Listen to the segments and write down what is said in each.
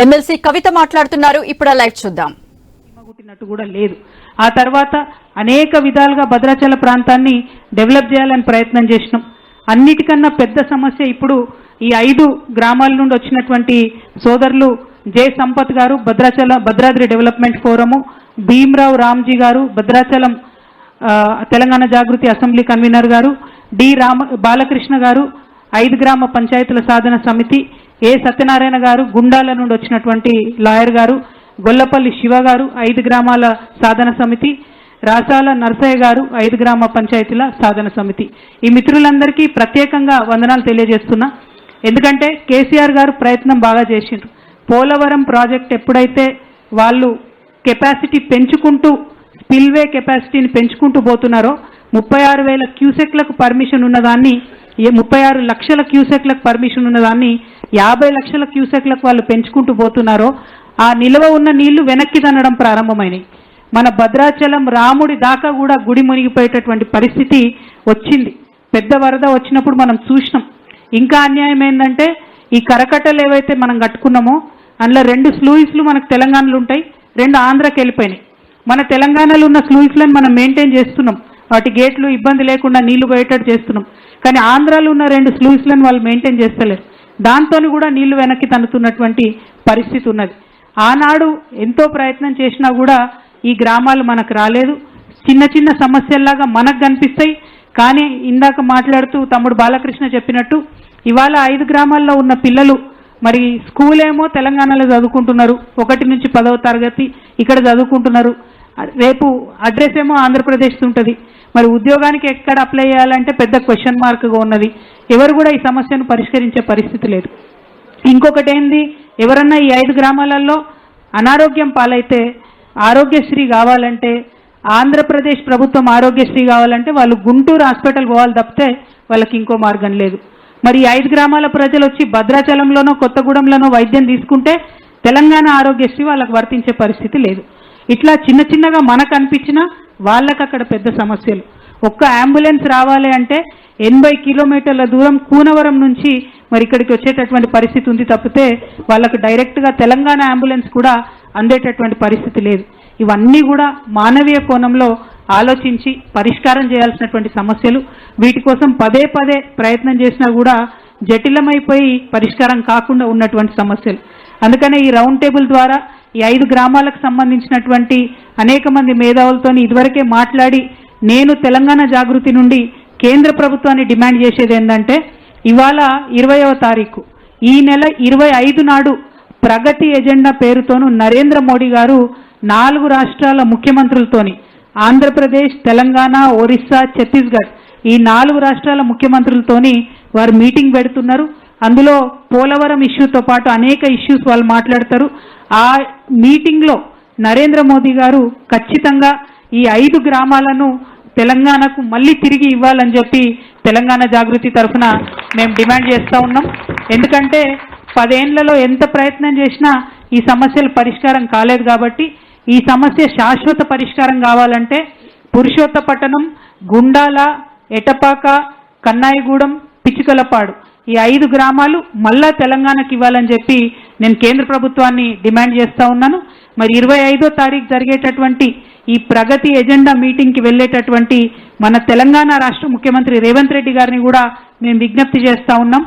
MLC కవిత మాట్లాడుతున్నారు. ఇప్పుడు live చూద్దాం. కూడా లేదు. ఆ తర్వాత అనేక విధాలుగా భద్రాచల ప్రాంతాన్ని డెవలప్ చేయాలని ప్రయత్నం చేసినాం. అన్నిటికన్నా పెద్ద సమస్య ఇప్పుడు ఈ 5 గ్రామాల నుండి వచ్చినటువంటి సోదరులు జే సంపత్ గారు భద్రాద్రి డెవలప్మెంట్ ఫోరము, భీమరావు రామ్జీ గారు భద్రాచలం తెలంగాణ జాగృతి అసెంబ్లీ కన్వీనర్ గారు, డి బాలకృష్ణ గారు 5 గ్రామ పంచాయతీల సాధన సమితి, ఏ సత్యనారాయణ గారు గుండాల నుండి వచ్చినటువంటి లాయర్ గారు, గొల్లపల్లి శివ గారు 5 గ్రామాల సాధన సమితి, రాసాల నర్సయ్య గారు 5 గ్రామ పంచాయతీల సాధన సమితి. ఈ మిత్రులందరికీ ప్రత్యేకంగా వందనాలు తెలియజేస్తున్నా. ఎందుకంటే కేసీఆర్ గారు ప్రయత్నం బాగా చేసిండ్రు. పోలవరం ప్రాజెక్ట్ ఎప్పుడైతే వాళ్ళు కెపాసిటీ పెంచుకుంటూ స్పిల్వే కెపాసిటీని పెంచుకుంటూ పోతున్నారో 36,000 క్యూసెక్లకు పర్మిషన్ ఉన్నదాన్ని 36 లక్షల క్యూసెక్లకు పర్మిషన్ ఉన్నదాన్ని 50 లక్షల క్యూసెక్లకు వాళ్ళు పెంచుకుంటూ పోతున్నారో ఆ నిల్వ ఉన్న నీళ్లు వెనక్కి తన్నడం ప్రారంభమైనాయి. మన భద్రాచలం రాముడి దాకా కూడా గుడి మునిగిపోయేటటువంటి పరిస్థితి వచ్చింది. పెద్ద వరద వచ్చినప్పుడు మనం చూసినాం. ఇంకా అన్యాయం ఏంటంటే ఈ కరకట్టలు ఏవైతే మనం కట్టుకున్నామో అందులో 2 స్లూయిస్లు మనకు తెలంగాణలో ఉంటాయి, 2 ఆంధ్రాకి వెళ్ళిపోయినాయి. మన తెలంగాణలో ఉన్న స్లూయిస్లను మనం మెయింటైన్ చేస్తున్నాం, వాటి గేట్లు ఇబ్బంది లేకుండా నీళ్లు పోయేటట్టు చేస్తున్నాం. కానీ ఆంధ్రాలో ఉన్న 2 స్లూయిస్లను వాళ్ళు మెయింటైన్ చేస్తలేరు. దాంతో కూడా నీళ్లు వెనక్కి తన్నుతున్నటువంటి పరిస్థితి ఉన్నది. ఆనాడు ఎంతో ప్రయత్నం చేసినా కూడా ఈ గ్రామాలు మనకు రాలేదు. చిన్న చిన్న సమస్యల్లాగా మనకు కనిపిస్తాయి. కానీ ఇందాక మాట్లాడుతూ తమ్ముడు బాలకృష్ణ చెప్పినట్టు ఇవాళ 5 గ్రామాల్లో ఉన్న పిల్లలు మరి స్కూల్ ఏమో తెలంగాణలో చదువుకుంటున్నారు, 1 నుంచి 10వ తరగతి ఇక్కడ చదువుకుంటున్నారు. రేపు అడ్రస్ ఏమో ఆంధ్రప్రదేశ్ ఉంటుంది. మరి ఉద్యోగానికి ఎక్కడ అప్లై చేయాలంటే పెద్ద క్వశ్చన్ మార్క్గా ఉన్నది. ఎవరు కూడా ఈ సమస్యను పరిష్కరించే పరిస్థితి లేదు. ఇంకొకటి ఏంది, ఎవరన్నా ఈ 5 గ్రామాలలో అనారోగ్యం పాలైతే ఆరోగ్యశ్రీ కావాలంటే ఆంధ్రప్రదేశ్ ప్రభుత్వం ఆరోగ్యశ్రీ కావాలంటే వాళ్ళు గుంటూరు హాస్పిటల్ పోవాలి తప్పితే వాళ్ళకి ఇంకో మార్గం లేదు. మరి 5 గ్రామాల ప్రజలు వచ్చి భద్రాచలంలోనో కొత్తగూడెంలోనో వైద్యం తీసుకుంటే తెలంగాణ ఆరోగ్యశ్రీ వాళ్ళకు వర్తించే పరిస్థితి లేదు. ఇట్లా చిన్న చిన్నగా మనకు అనిపించినా వాళ్ళకి అక్కడ పెద్ద సమస్యలు. ఒక్క అంబులెన్స్ రావాలి అంటే 80 కిలోమీటర్ల దూరం కూనవరం నుంచి మరి ఇక్కడికి వచ్చేటటువంటి పరిస్థితి ఉంది తప్పితే వాళ్ళకు డైరెక్ట్గా తెలంగాణ అంబులెన్స్ కూడా అందేటటువంటి పరిస్థితి లేదు. ఇవన్నీ కూడా మానవీయ కోణంలో ఆలోచించి పరిష్కారం చేయాల్సినటువంటి సమస్యలు. వీటి కోసం పదే ప్రయత్నం చేసినా కూడా జటిలమైపోయి పరిష్కారం కాకుండా ఉన్నటువంటి సమస్యలు. అందుకనే ఈ రౌండ్ టేబుల్ ద్వారా ఈ 5 గ్రామాలకు సంబంధించినటువంటి అనేక మంది మేధావులతో ఇదివరకే మాట్లాడి నేను తెలంగాణ జాగృతి నుండి కేంద్ర ప్రభుత్వాన్ని డిమాండ్ చేసేది ఏంటంటే ఇవాళ 20వ తారీఖు ఈ నెల 25 నాడు ప్రగతి ఎజెండా పేరుతోనూ నరేంద్ర మోడీ గారు 4 రాష్ట్రాల ముఖ్యమంత్రులతోని ఆంధ్రప్రదేశ్, తెలంగాణ, ఒరిస్సా, ఛత్తీస్గఢ్ ఈ 4 రాష్ట్రాల ముఖ్యమంత్రులతోని వారు మీటింగ్ పెడుతున్నారు. అందులో పోలవరం ఇష్యూతో పాటు అనేక ఇష్యూస్ వాళ్ళు మాట్లాడతారు. ఆ మీటింగ్లో నరేంద్ర మోదీ గారు ఖచ్చితంగా ఈ 5 గ్రామాలను తెలంగాణకు మళ్ళీ తిరిగి ఇవ్వాలని చెప్పి తెలంగాణ జాగృతి తరఫున మేము డిమాండ్ చేస్తూ ఉన్నాం. ఎందుకంటే 10 ఏళ్లలో ఎంత ప్రయత్నం చేసినా ఈ సమస్యలు పరిష్కారం కాలేదు. కాబట్టి ఈ సమస్య శాశ్వత పరిష్కారం కావాలంటే పురుషోత్తపట్టణం, గుండాల, ఎటపాక, కన్నాయిగూడెం, పిచ్చికలపాడు ఈ 5 గ్రామాలు మళ్ళా తెలంగాణకి ఇవ్వాలని చెప్పి నేను కేంద్ర ప్రభుత్వాన్ని డిమాండ్ చేస్తూ ఉన్నాను. మరి 25వ తారీఖు జరిగేటటువంటి ఈ ప్రగతి ఎజెండా మీటింగ్కి వెళ్ళేటటువంటి మన తెలంగాణ రాష్ట్ర ముఖ్యమంత్రి రేవంత్ రెడ్డి గారిని కూడా మేము విజ్ఞప్తి చేస్తూ ఉన్నాం.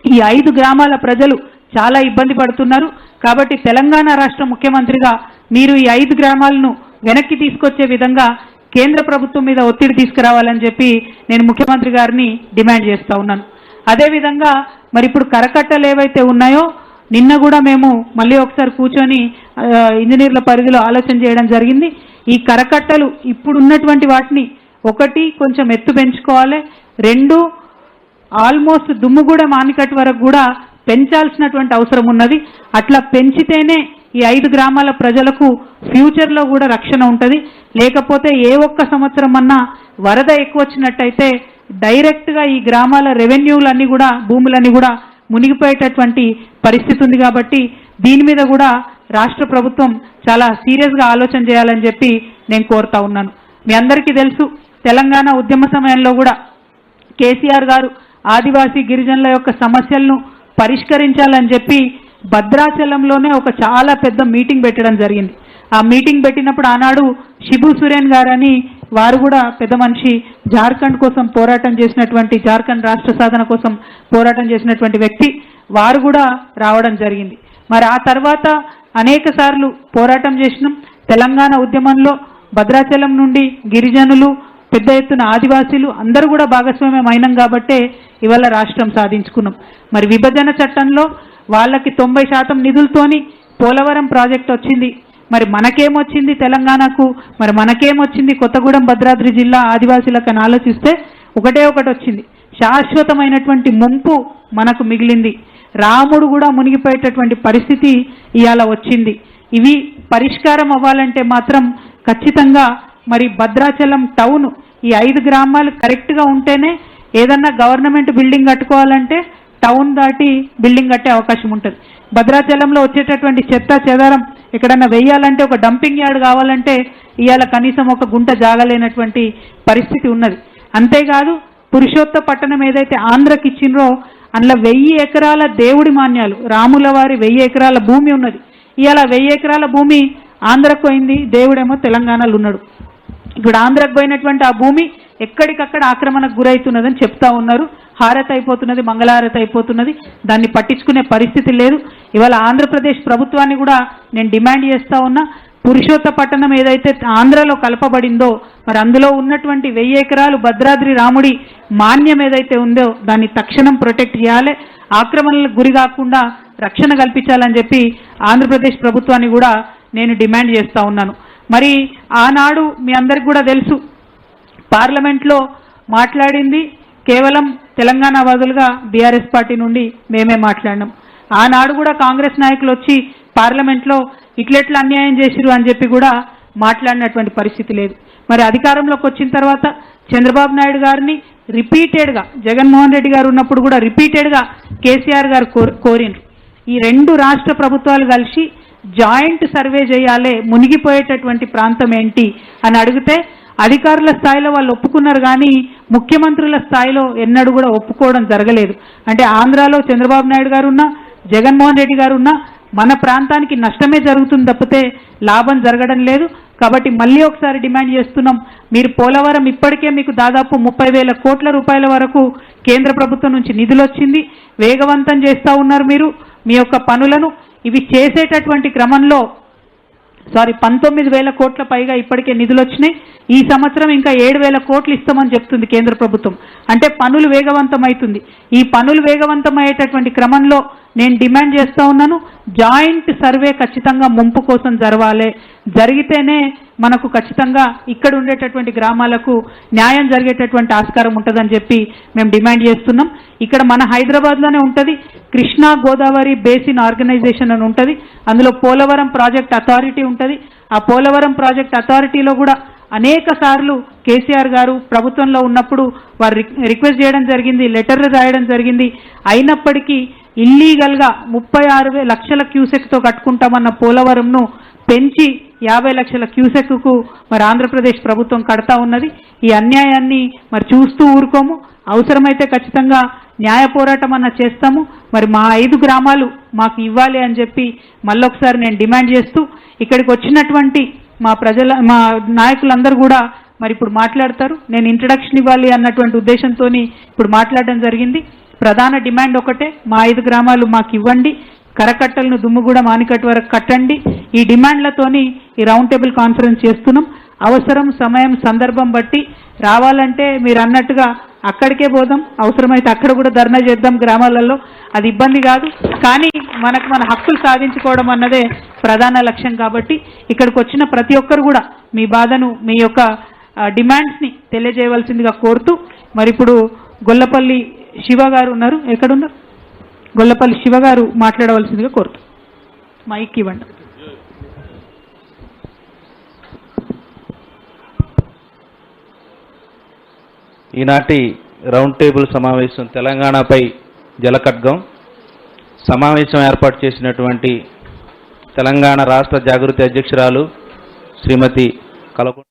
ఈ 5 గ్రామాల ప్రజలు చాలా ఇబ్బంది పడుతున్నారు. కాబట్టి తెలంగాణ రాష్ట్ర ముఖ్యమంత్రిగా మీరు ఈ 5 గ్రామాలను వెనక్కి తీసుకొచ్చే విధంగా కేంద్ర ప్రభుత్వం మీద ఒత్తిడి తీసుకురావాలని చెప్పి నేను ముఖ్యమంత్రి గారిని డిమాండ్ చేస్తూ ఉన్నాను. అదేవిధంగా మరి ఇప్పుడు కరకట్టలు ఏవైతే ఉన్నాయో నిన్న కూడా మేము మళ్ళీ ఒకసారి కూర్చొని ఇంజనీర్ల పరిధిలో ఆలోచన చేయడం జరిగింది. ఈ కరకట్టలు ఇప్పుడు ఉన్నటువంటి వాటిని 1 కొంచెం ఎత్తు పెంచుకోవాలి, 2 ఆల్మోస్ట్ దుమ్ముగూడెం ఆనకట్ట వరకు కూడా పెంచాల్సినటువంటి అవసరం ఉన్నది. అట్లా పెంచితేనే ఈ 5 గ్రామాల ప్రజలకు ఫ్యూచర్లో కూడా రక్షణ ఉంటుంది. లేకపోతే ఏ ఒక్క సంవత్సరం అన్నా వరద ఎక్కువ వచ్చినట్టయితే డైరెక్ట్గా ఈ గ్రామాల రెవెన్యూలన్నీ కూడా భూములన్నీ కూడా మునిగిపోయేటటువంటి పరిస్థితి ఉంది. కాబట్టి దీని మీద కూడా రాష్ట్ర ప్రభుత్వం చాలా సీరియస్గా ఆలోచన చేయాలని చెప్పి నేను కోరుతా ఉన్నాను. మీ అందరికీ తెలుసు తెలంగాణ ఉద్యమ సమయంలో కూడా కేసీఆర్ గారు ఆదివాసీ గిరిజనుల యొక్క సమస్యలను పరిష్కరించాలని చెప్పి భద్రాచలంలోనే ఒక చాలా పెద్ద మీటింగ్ పెట్టడం జరిగింది. ఆ మీటింగ్ పెట్టినప్పుడు ఆనాడు శిబు సురేన్ గారని వారు కూడా పెద్ద మనిషి, జార్ఖండ్ కోసం పోరాటం చేసినటువంటి, జార్ఖండ్ రాష్ట్ర సాధన కోసం పోరాటం చేసినటువంటి వ్యక్తి, వారు కూడా రావడం జరిగింది. మరి ఆ తర్వాత అనేక సార్లు పోరాటం చేసినాం. తెలంగాణ ఉద్యమంలో భద్రాచలం నుండి గిరిజనులు, పెద్ద ఎత్తున ఆదివాసీలు అందరూ కూడా భాగస్వామ్యం అయినాం కాబట్టే ఇవాళ రాష్ట్రం సాధించుకున్నాం. మరి విభజన చట్టంలో వాళ్ళకి 90% నిధులతోని పోలవరం ప్రాజెక్ట్ వచ్చింది. మరి మనకేమొచ్చింది తెలంగాణకు, మరి మనకేమొచ్చింది కొత్తగూడెం భద్రాద్రి జిల్లా ఆదివాసీలకు అని ఆలోచిస్తే ఒకటే ఒకటి వచ్చింది, శాశ్వతమైనటువంటి ముంపు మనకు మిగిలింది. రాముడు కూడా మునిగిపోయేటటువంటి పరిస్థితి ఇవాళ వచ్చింది. ఇవి పరిష్కారం అవ్వాలంటే మాత్రం ఖచ్చితంగా మరి భద్రాచలం టౌన్, ఈ 5 గ్రామాలు కరెక్ట్గా ఉంటేనే ఏదన్నా గవర్నమెంట్ బిల్డింగ్ కట్టుకోవాలంటే టౌన్ దాటి బిల్డింగ్ కట్టే అవకాశం ఉంటుంది. భద్రాచలంలో వచ్చేటటువంటి చెత్త చెదారం ఎక్కడన్నా వెయ్యాలంటే ఒక డంపింగ్ యార్డ్ కావాలంటే ఇవాళ కనీసం ఒక గుంట జాగలేనటువంటి పరిస్థితి ఉన్నది. అంతేకాదు పురుషోత్త పట్టణం ఏదైతే ఆంధ్రకి ఇచ్చిండ్రో అందులో 1000 ఎకరాల దేవుడి మాన్యాలు, రాముల వారి 1000 ఎకరాల భూమి ఉన్నది. ఇవాళ 1000 ఎకరాల భూమి ఆంధ్రకు పోయింది, దేవుడేమో తెలంగాణలో ఉన్నాడు. ఇప్పుడు ఆంధ్రకు పోయినటువంటి ఆ భూమి ఎక్కడికక్కడ ఆక్రమణకు గురవుతున్నదని చెప్తా ఉన్నారు. హారతి అయిపోతున్నది, మంగళహారతి అయిపోతున్నది, దాన్ని పట్టించుకునే పరిస్థితి లేదు. ఇవాళ ఆంధ్రప్రదేశ్ ప్రభుత్వాన్ని కూడా నేను డిమాండ్ చేస్తా ఉన్నా, పురుషోత్త పట్టణం ఏదైతే ఆంధ్రలో కలపబడిందో మరి అందులో ఉన్నటువంటి 1000 ఎకరాలు భద్రాద్రి రాముడి మాన్యం ఏదైతే ఉందో దాన్ని తక్షణం ప్రొటెక్ట్ చేయాలి, ఆక్రమణలకు గురి కాకుండా రక్షణ కల్పించాలని చెప్పి ఆంధ్రప్రదేశ్ ప్రభుత్వాన్ని కూడా నేను డిమాండ్ చేస్తా ఉన్నాను. మరి ఆనాడు మీ అందరికి కూడా తెలుసు, పార్లమెంట్లో మాట్లాడింది కేవలం తెలంగాణ వాదులుగా బీఆర్ఎస్ పార్టీ నుండి మేమే మాట్లాడినాం. ఆనాడు కూడా కాంగ్రెస్ నాయకులు వచ్చి పార్లమెంట్లో ఇట్లెట్లా అన్యాయం చేసిరు అని చెప్పి కూడా మాట్లాడినటువంటి పరిస్థితి లేదు. మరి అధికారంలోకి వచ్చిన తర్వాత చంద్రబాబు నాయుడు గారిని రిపీటెడ్గా, జగన్మోహన్ రెడ్డి గారు ఉన్నప్పుడు కూడా రిపీటెడ్గా కేసీఆర్ గారు కోరిండ్రు. ఈ 2 రాష్ట్ర ప్రభుత్వాలు కలిసి జాయింట్ సర్వే చేయాలి, మునిగిపోయేటటువంటి ప్రాంతం ఏంటి అని అడిగితే అధికారుల స్థాయిలో వాళ్ళు ఒప్పుకున్నారు, కానీ ముఖ్యమంత్రుల స్థాయిలో ఎన్నడూ కూడా ఒప్పుకోవడం జరగలేదు. అంటే ఆంధ్రాలో చంద్రబాబు నాయుడు గారు ఉన్నా, జగన్మోహన్ రెడ్డి గారు ఉన్నా మన ప్రాంతానికి నష్టమే జరుగుతుంది తప్పితే లాభం జరగడం లేదు. కాబట్టి మళ్ళీ ఒకసారి డిమాండ్ చేస్తున్నాం, మీరు పోలవరం ఇప్పటికే మీకు దాదాపు 30,000 కోట్ల రూపాయల వరకు కేంద్ర ప్రభుత్వం నుంచి నిధులు వచ్చింది, వేగవంతం చేస్తూ ఉన్నారు మీరు మీ యొక్క పనులను. ఇవి చేసేటటువంటి క్రమంలో 19,000 కోట్ల పైగా ఇప్పటికే నిధులు వచ్చినాయి. ఈ సంవత్సరం ఇంకా 7,000 కోట్లు ఇస్తామని చెప్తుంది కేంద్ర ప్రభుత్వం. అంటే పనులు వేగవంతం అవుతుంది. ఈ పనులు వేగవంతమయ్యేటటువంటి క్రమంలో నేను డిమాండ్ చేస్తూ ఉన్నాను, జాయింట్ సర్వే ఖచ్చితంగా ముంపు కోసం జరగాలి. జరిగితేనే మనకు ఖచ్చితంగా ఇక్కడ ఉండేటటువంటి గ్రామాలకు న్యాయం జరిగేటటువంటి ఆస్కారం ఉంటుందని చెప్పి మేము డిమాండ్ చేస్తున్నాం. ఇక్కడ మన హైదరాబాద్లోనే ఉంటుంది కృష్ణా గోదావరి బేసిన్ ఆర్గనైజేషన్ అని ఉంటుంది. అందులో పోలవరం ప్రాజెక్ట్ అథారిటీ ఉంటుంది. ఆ పోలవరం ప్రాజెక్ట్ అథారిటీలో కూడా అనేక సార్లు కేసీఆర్ గారు ప్రభుత్వంలో ఉన్నప్పుడు వారు రిక్వెస్ట్ చేయడం జరిగింది, లెటర్లు రాయడం జరిగింది. అయినప్పటికీ ఇల్లీగల్గా 36 లక్షల క్యూసెక్తో కట్టుకుంటామన్న పోలవరంను పెంచి 50 లక్షల క్యూసెక్కు మరి ఆంధ్రప్రదేశ్ ప్రభుత్వం కడతా ఉన్నది. ఈ అన్యాయాన్ని మరి చూస్తూ ఊరుకోము, అవసరమైతే ఖచ్చితంగా న్యాయ పోరాటం అన్న చేస్తాము. మరి మా 5 గ్రామాలు మాకు ఇవ్వాలి అని చెప్పి మళ్ళొకసారి నేను డిమాండ్ చేస్తూ, ఇక్కడికి వచ్చినటువంటి మా నాయకులందరూ కూడా మరి ఇప్పుడు మాట్లాడతారు. నేను ఇంట్రడక్షన్ ఇవ్వాలి అన్నటువంటి ఉద్దేశంతో ఇప్పుడు మాట్లాడడం జరిగింది. ప్రధాన డిమాండ్ ఒకటే, మా 5 గ్రామాలు మాకు ఇవ్వండి, కరకట్టలను దుమ్ముగూడ మానికట్టు వరకు కట్టండి. ఈ డిమాండ్లతోని ఈ రౌండ్ టేబుల్ కాన్ఫరెన్స్ చేస్తున్నాం. అవసరం, సమయం, సందర్భం బట్టి రావాలంటే మీరు అన్నట్టుగా అక్కడికే పోదాం, అవసరమైతే అక్కడ కూడా ధర్నా చేద్దాం గ్రామాలలో, అది ఇబ్బంది కాదు. కానీ మనకు మన హక్కులు సాధించుకోవడం అన్నదే ప్రధాన లక్ష్యం. కాబట్టి ఇక్కడికి వచ్చిన ప్రతి ఒక్కరు కూడా మీ బాధను, మీ యొక్క డిమాండ్స్ని తెలియజేయవలసిందిగా కోరుతూ, మరి ఇప్పుడు గొల్లపల్లి శివ గారు ఉన్నారు, ఎక్కడున్నారు? గొల్లపల్లి శివ గారు మాట్లాడవలసిందిగా కోరుతూ మైక్ ఇవ్వండి. ఈనాటి రౌండ్ టేబుల్ సమావేశం తెలంగాణపై జలఖడ్గం సమావేశం ఏర్పాటు చేసినటువంటి తెలంగాణ రాష్ట్ర జాగృతి అధ్యక్షురాలు శ్రీమతి కలకొండ